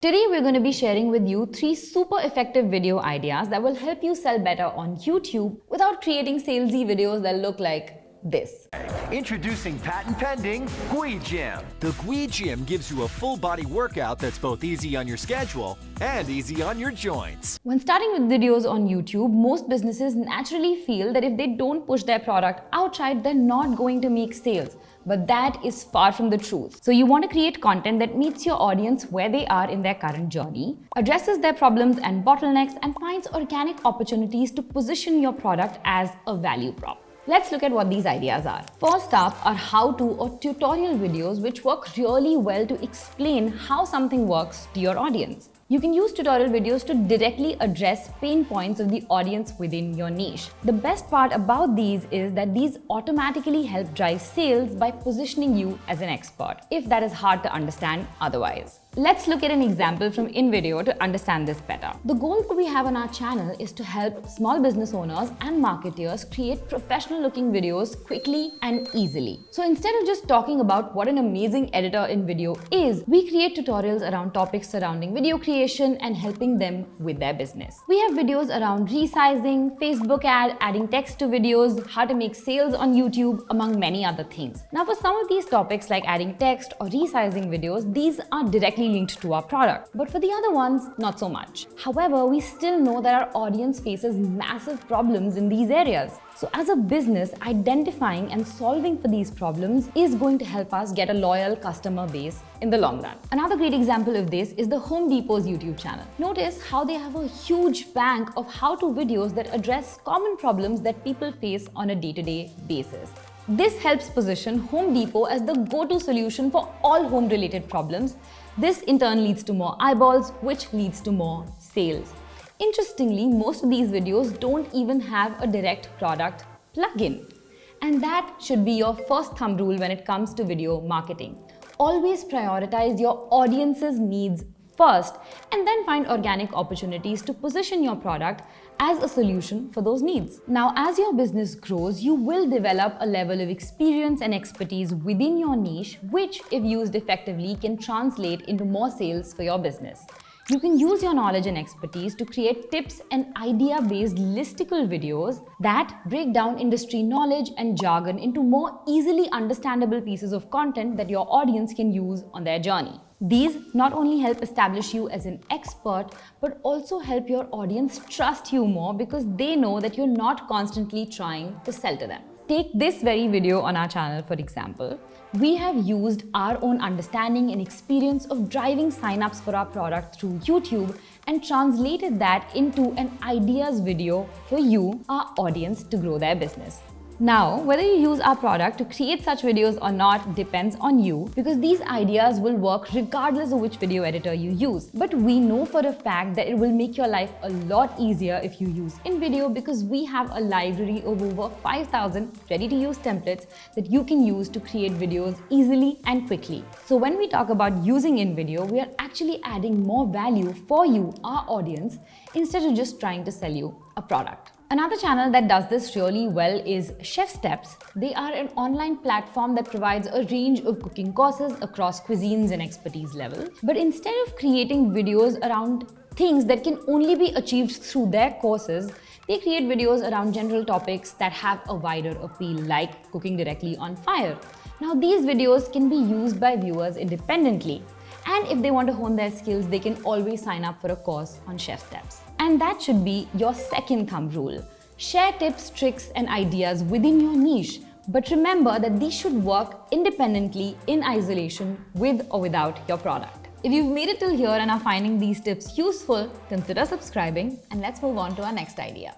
Today we're going to be sharing with you 3 super effective video ideas that will help you sell better on YouTube without creating salesy videos that look like this. Introducing patent-pending Gui Gym. The Gui Gym gives you a full-body workout that's both easy on your schedule and easy on your joints. When starting with videos on YouTube, most businesses naturally feel that if they don't push their product outside, they're not going to make sales. But that is far from the truth. So you want to create content that meets your audience where they are in their current journey, addresses their problems and bottlenecks, and finds organic opportunities to position your product as a value prop. Let's look at what these ideas are. First up are how-to or tutorial videos which work really well to explain how something works to your audience. You can use tutorial videos to directly address pain points of the audience within your niche. The best part about these is that these automatically help drive sales by positioning you as an expert, if that is hard to understand otherwise. Let's look at an example from InVideo to understand this better. The goal that we have on our channel is to help small business owners and marketers create professional-looking videos quickly and easily. So instead of just talking about what an amazing editor InVideo is, we create tutorials around topics surrounding video creation and helping them with their business. We have videos around resizing, Facebook ad, adding text to videos, how to make sales on YouTube, among many other things. Now for some of these topics like adding text or resizing videos, these are directly linked to our product. But for the other ones, not so much. However, we still know that our audience faces massive problems in these areas. So as a business, identifying and solving for these problems is going to help us get a loyal customer base in the long run. Another great example of this is the Home Depot's YouTube channel. Notice how they have a huge bank of how-to videos that address common problems that people face on a day-to-day basis. This helps position Home Depot as the go-to solution for all home-related problems. This in turn leads to more eyeballs, which leads to more sales. Interestingly, most of these videos don't even have a direct product plugin. And that should be your first thumb rule when it comes to video marketing. Always prioritize your audience's needs first and then find organic opportunities to position your product as a solution for those needs. Now, as your business grows, you will develop a level of experience and expertise within your niche, which, if used effectively, can translate into more sales for your business. You can use your knowledge and expertise to create tips and idea-based listicle videos that break down industry knowledge and jargon into more easily understandable pieces of content that your audience can use on their journey. These not only help establish you as an expert, but also help your audience trust you more because they know that you're not constantly trying to sell to them. Take this very video on our channel, for example. We have used our own understanding and experience of driving signups for our product through YouTube and translated that into an ideas video for you, our audience, to grow their business. Now, whether you use our product to create such videos or not depends on you, because these ideas will work regardless of which video editor you use. But we know for a fact that it will make your life a lot easier if you use InVideo, because we have a library of over 5,000 ready-to-use templates that you can use to create videos easily and quickly. So when we talk about using InVideo, we are actually adding more value for you, our audience, instead of just trying to sell you a product. Another channel that does this really well is Chef Steps. They are an online platform that provides a range of cooking courses across cuisines and expertise levels. But instead of creating videos around things that can only be achieved through their courses, they create videos around general topics that have a wider appeal, like cooking directly on fire. Now, these videos can be used by viewers independently. And if they want to hone their skills, they can always sign up for a course on Chef Steps. And that should be your second thumb rule. Share tips, tricks, and ideas within your niche. But remember that these should work independently in isolation with or without your product. If you've made it till here and are finding these tips useful, consider subscribing, and let's move on to our next idea.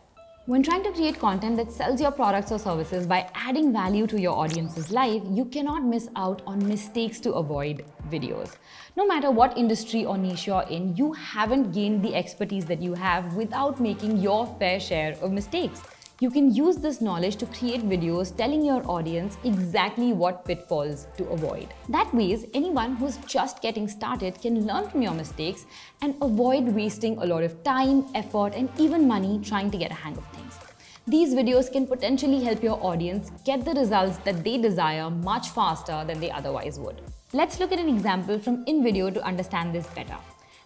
When trying to create content that sells your products or services by adding value to your audience's life, you cannot miss out on mistakes to avoid videos. No matter what industry or niche you're in, you haven't gained the expertise that you have without making your fair share of mistakes. You can use this knowledge to create videos telling your audience exactly what pitfalls to avoid. That way, anyone who's just getting started can learn from your mistakes and avoid wasting a lot of time, effort, and even money trying to get a hang of things. These videos can potentially help your audience get the results that they desire much faster than they otherwise would. Let's look at an example from InVideo to understand this better.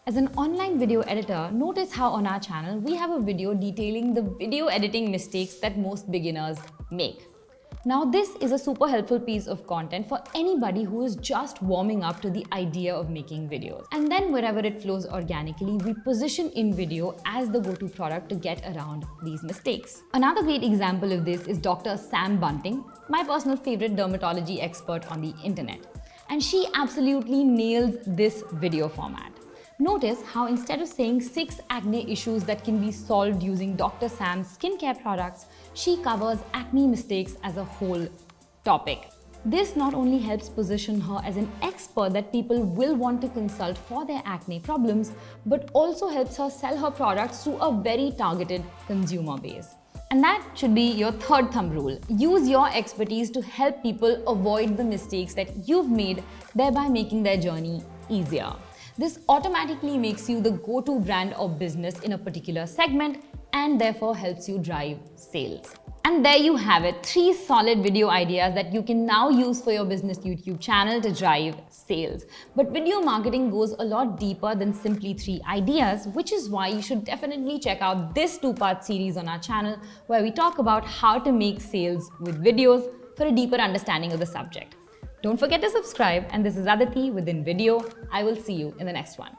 As an online video editor, notice how on our channel we have a video detailing the video editing mistakes that most beginners make. Now, this is a super helpful piece of content for anybody who is just warming up to the idea of making videos. And then wherever it flows organically, we position InVideo as the go-to product to get around these mistakes. Another great example of this is Dr. Sam Bunting, my personal favorite dermatology expert on the internet. And she absolutely nails this video format. Notice how instead of saying 6 acne issues that can be solved using Dr. Sam's skincare products, she covers acne mistakes as a whole topic. This not only helps position her as an expert that people will want to consult for their acne problems, but also helps her sell her products to a very targeted consumer base. And that should be your third thumb rule. Use your expertise to help people avoid the mistakes that you've made, thereby making their journey easier. This automatically makes you the go-to brand or business in a particular segment and therefore helps you drive sales. And there you have it, 3 solid video ideas that you can now use for your business YouTube channel to drive sales. But video marketing goes a lot deeper than simply 3 ideas, which is why you should definitely check out this 2-part series on our channel where we talk about how to make sales with videos for a deeper understanding of the subject. Don't forget to subscribe, and this is Aditi with InVideo. I will see you in the next one.